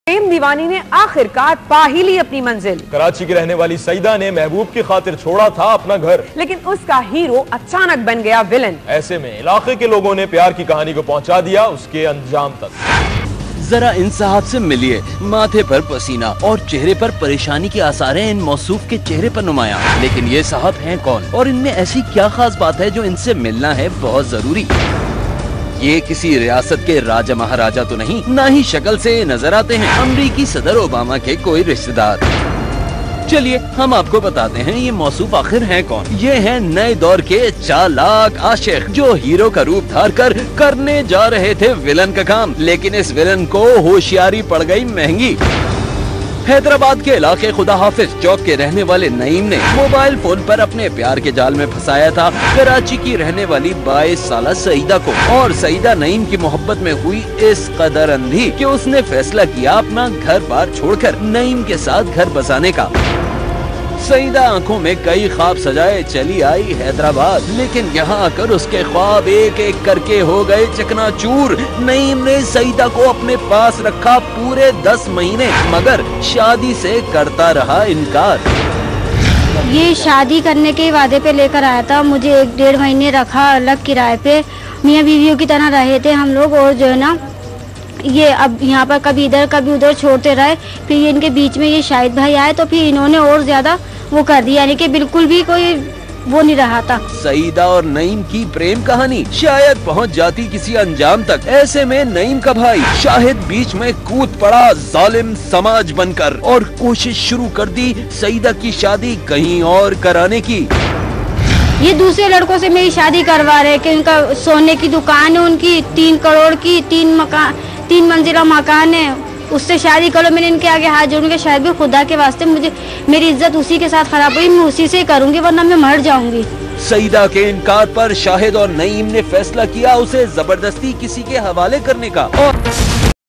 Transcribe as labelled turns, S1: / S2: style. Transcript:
S1: प्रेम दीवानी ने आखिरकार पा ही ली अपनी मंजिल।
S2: कराची की रहने वाली सईदा ने महबूब की खातिर छोड़ा था अपना घर,
S1: लेकिन उसका हीरो अचानक बन गया विलन।
S2: ऐसे में इलाके के लोगों ने प्यार की कहानी को पहुंचा दिया उसके अंजाम तक।
S3: जरा इन साहब से मिलिए, माथे पर पसीना और चेहरे पर परेशानी की आसारें इन मौसूफ के चेहरे पर नुमाया। लेकिन ये साहब हैं कौन और इनमें ऐसी क्या खास बात है जो इनसे मिलना है बहुत जरूरी। ये किसी रियासत के राजा महाराजा तो नहीं, ना ही शक्ल से नजर आते हैं अमरीकी सदर ओबामा के कोई रिश्तेदार। चलिए हम आपको बताते हैं ये मौसूफ आखिर हैं कौन। ये हैं नए दौर के चालाक आशिक जो हीरो का रूप धार कर करने जा रहे थे विलन का काम, लेकिन इस विलन को होशियारी पड़ गई महंगी। हैदराबाद के इलाके खुदा हाफिज चौक के रहने वाले नईम ने मोबाइल फोन पर अपने प्यार के जाल में फंसाया था कराची की रहने वाली 22 साला सईदा को, और सईदा नईम की मोहब्बत में हुई इस कदर अंधी कि उसने फैसला किया अपना घर बार छोड़कर नईम के साथ घर बसाने का। सईदा आंखों में कई ख्वाब सजाए चली आई हैदराबाद, लेकिन यहाँ आकर उसके ख्वाब एक एक करके हो गए चकनाचूर। नईम ने सईदा को अपने पास रखा पूरे 10 महीने, मगर शादी से करता रहा इनकार।
S4: ये शादी करने के वादे पे लेकर आया था, मुझे 1-1.5 महीने रखा अलग किराए पे, मियाँ बीवियों की तरह रहे थे हम लोग। और जो है ना ये अब यहाँ पर कभी इधर कभी उधर छोड़ते रहे। फिर ये इनके बीच में ये शाहिद भाई आए तो फिर इन्होंने और ज्यादा वो कर दिया, यानी कि बिल्कुल भी कोई वो नहीं रहा था।
S3: सईदा और नईम की प्रेम कहानी शायद पहुंच जाती किसी अंजाम तक। ऐसे में नईम का भाई शाहिद बीच में कूद पड़ा जालिम समाज बनकर और कोशिश शुरू कर दी सईदा की शादी कहीं और कराने की।
S4: ये दूसरे लड़कों से मेरी शादी करवा रहे कि उनका सोने की दुकान है, उनकी 3 करोड़ की 3 मंजिला मकान है, उससे शादी करो। मैंने इनके आगे हाथ जोड़ के शायद भी खुदा के वास्ते मुझे मेरी इज्जत उसी के साथ खराब हुई, मैं उसी से करूंगी वरना मैं मर जाऊंगी।
S3: सईदा के इनकार पर शाहिद और नईम ने फैसला किया उसे जबरदस्ती किसी के हवाले करने का। और